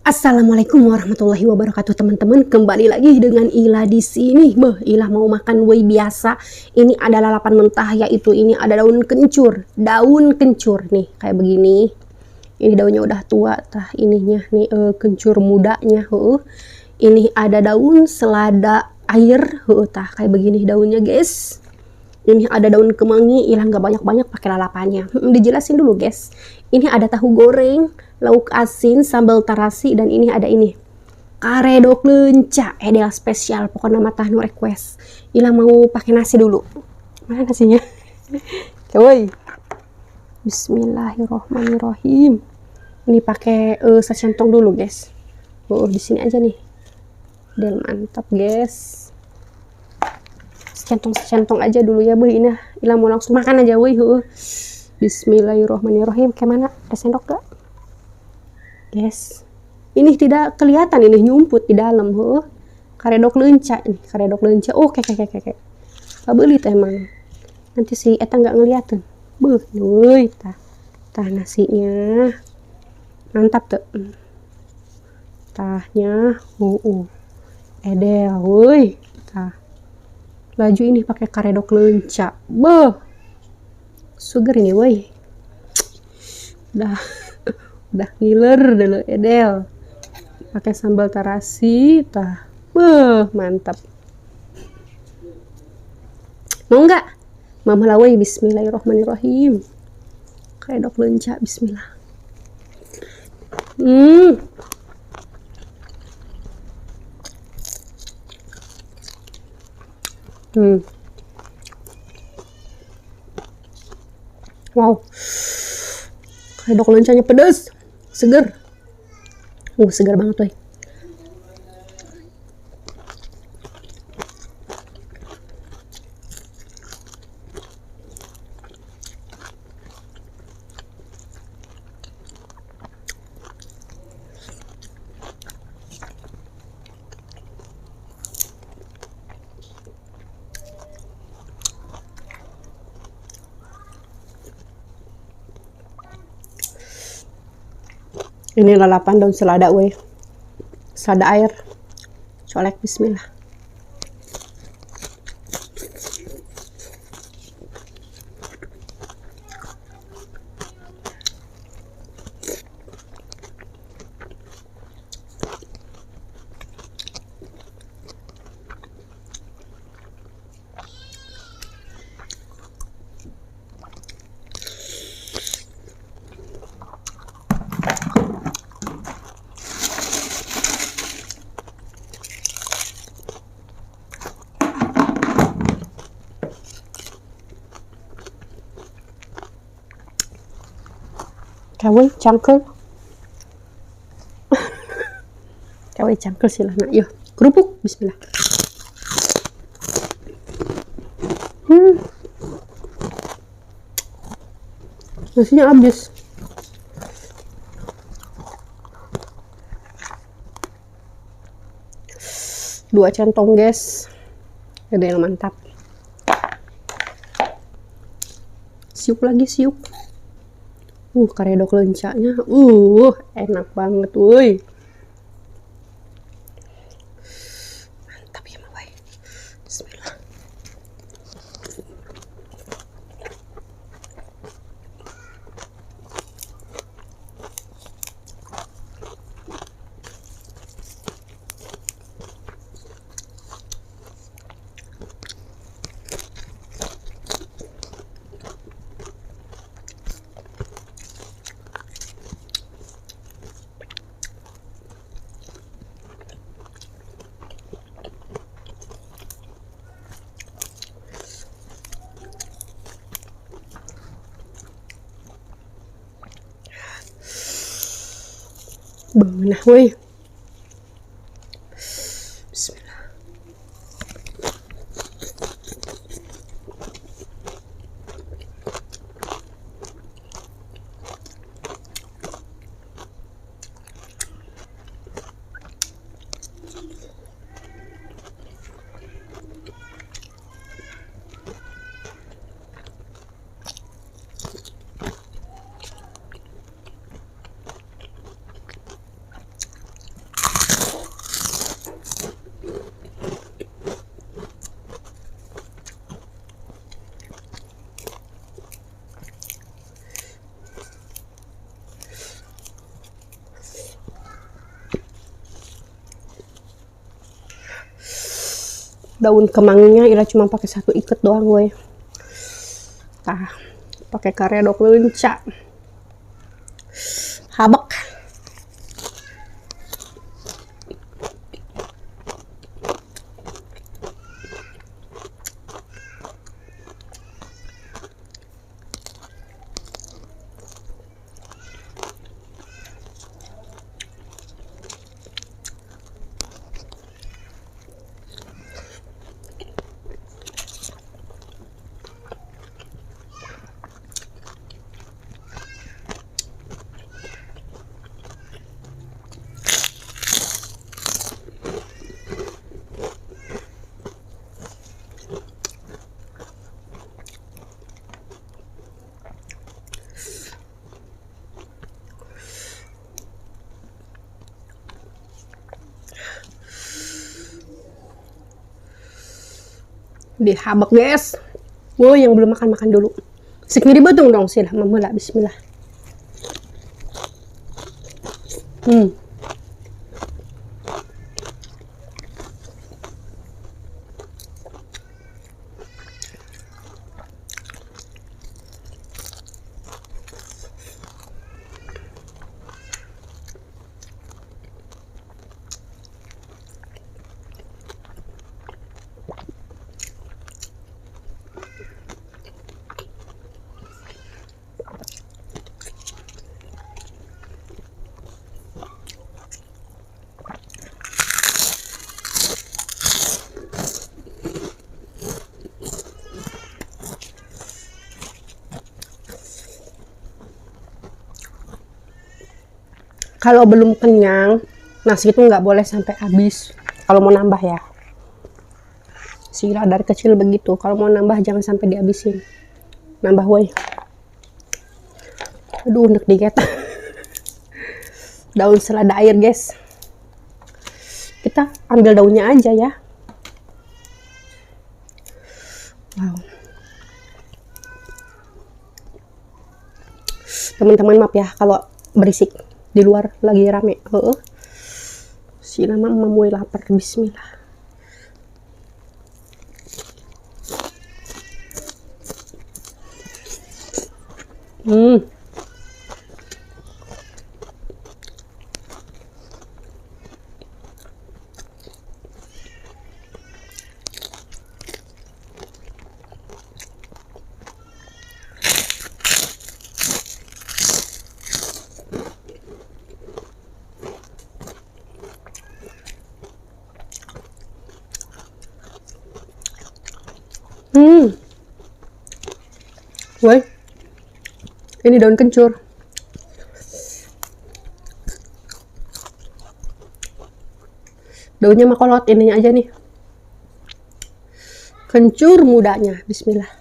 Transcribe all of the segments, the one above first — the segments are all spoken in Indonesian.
Assalamualaikum warahmatullahi wabarakatuh teman-teman. Kembali lagi dengan Ila di sini. Ila mau makan whey biasa. Ini ada lalapan mentah, yaitu ini ada daun kencur. Daun kencur nih kayak begini. Ini daunnya udah tua, tah ininya nih kencur mudanya. Ini ada daun selada air, tah kayak begini daunnya guys. Ini ada daun kemangi, Ila nggak banyak-banyak pakai lalapannya. Dijelasin dulu guys. Ini ada tahu goreng, lauk asin, sambal terasi, dan ini ada ini karedok lenca, ideal spesial, pokoknya mata no request. Ila mau pakai nasi dulu. Mana nasinya? Woi. Bismillahirrohmanirrohim. Ini pakai secentong dulu guys. Di sini aja nih. Dan mantap guys. Secentong aja dulu ya ini Ila mau langsung makan aja woi. Bismillahirrohmanirrohim. Kayak mana? Ada sendok gak? Guys, ini tidak kelihatan, ini nyumput di dalam. Karedok lenca ini, karedok lenca. Oh kayak beli teh emang. Nanti si eta nggak ngeliatin. Woi, tah nasinya mantap tuh. Tahnya, edel, woi, tah. Laju ini pakai karedok lenca. Sugar ini woi. Udah ngiler dulu edel. Pakai sambal terasi, tah. Mantap. Mau nggak? Mama lawai. Bismillahirrohmanirrohim. Karedok lenca, bismillah. Wow, karedok lencanya pedas, seger. Segar banget tuh. Ini lalapan daun selada weh. Selada air. Colek bismillah. Kawai cangkel sih lah. Nah, yuk kerupuk bismillah. Nasinya habis. Dua centong guys. Ada yang mantap. Siup lagi siup. Karedok lencanya, enak banget, woi. Mantap ya, Mawai. Bismillah. Nah, woi. Bismillah. Daun kemangnya Ira cuma pakai satu ikat doang gue. Tah, pakai karedok lenca. Habak. Dihabak guys. Wow, yang belum makan dulu. Sikmiri betong dong sila mamula. Bismillah. Kalau belum kenyang, nasi itu nggak boleh sampai habis. Kalau mau nambah ya. Sila dari kecil begitu. Kalau mau nambah jangan sampai dihabisin. Nambah woi. Aduh, unek dikit. Daun selada air guys. Kita ambil daunnya aja ya. Wow. Teman-teman maaf ya kalau berisik. Di luar lagi rame. Si nama mulai lapar. Bismillah. Woi, ini daun kencur. Daunnya makolot, ininya aja nih. Kencur mudanya, bismillah.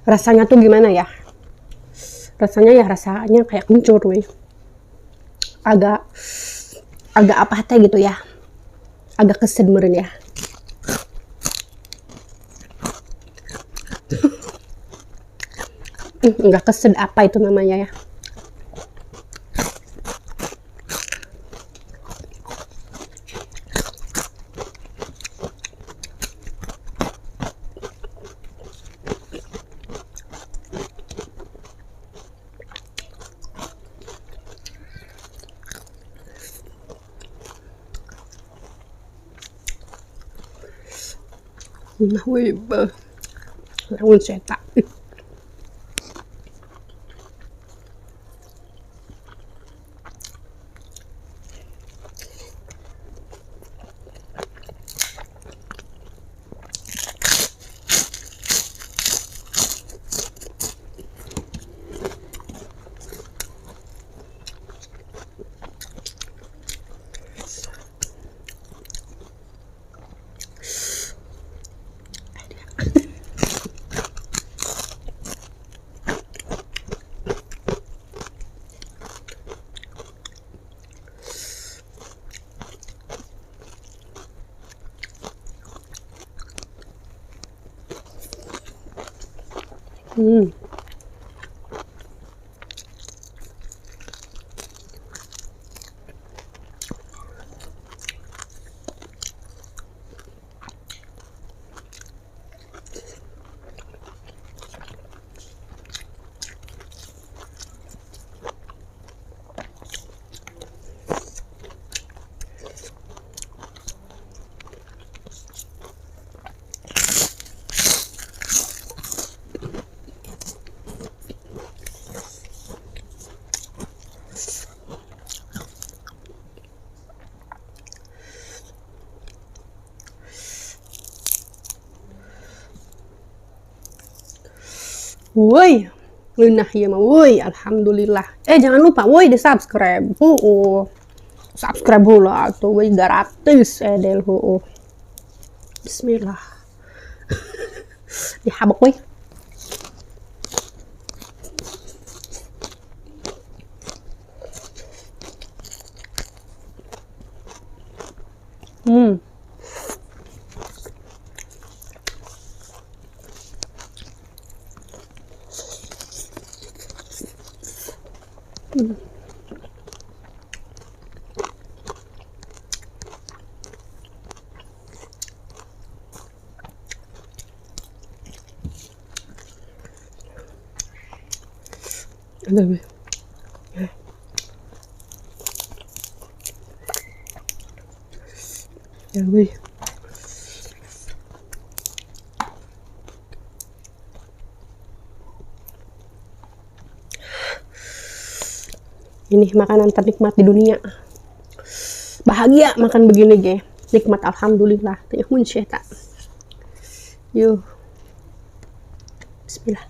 Rasanya tuh gimana ya? Rasanya kayak kencur, weh. Agak apa teh gitu ya? Agak kesed meureun ya. Enggak kesed apa itu namanya ya? Nah, wih, daun cetak. Hmm. Woi, nah ya mah, woi, alhamdulillah. Jangan lupa, woi, di subscribe. Subscribe pula tuh, woi, gratis, del, Bismillah. Dihabak, woi. Hmm. Aduh. Ya, woi. Ini makanan ternikmat di dunia. Bahagia makan begini, ge. Nikmat, alhamdulillah. Tanya syaitan. Yuk. Bismillah.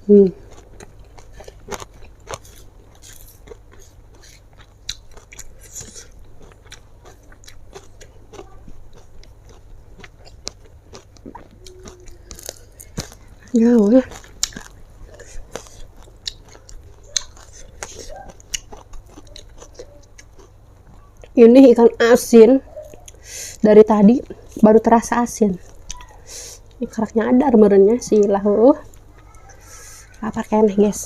Hmm. Ya, woi. Ini ikan asin dari tadi baru terasa asin. Ini karaknya ada merenya silah. Lapar kayaknya, guys.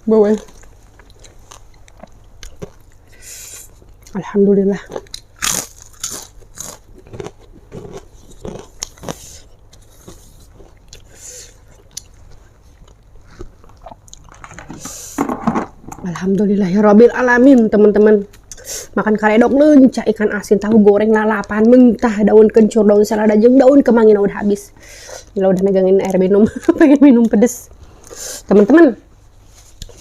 Bawa. Alhamdulillah. Alhamdulillah ya Rabbil Alamin, teman-teman. Makan karedok leunca, ikan asin, tahu goreng, lalapan, mentah, daun kencur, daun selada, jeung daun kemangi udah habis. Gila, udah megangin air minum, pengen minum pedes. Teman-teman,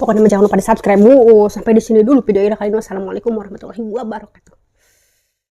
pokoknya jangan lupa di subscribe. Sampai di sini dulu video ini kali ini. Wassalamualaikum warahmatullahi wabarakatuh.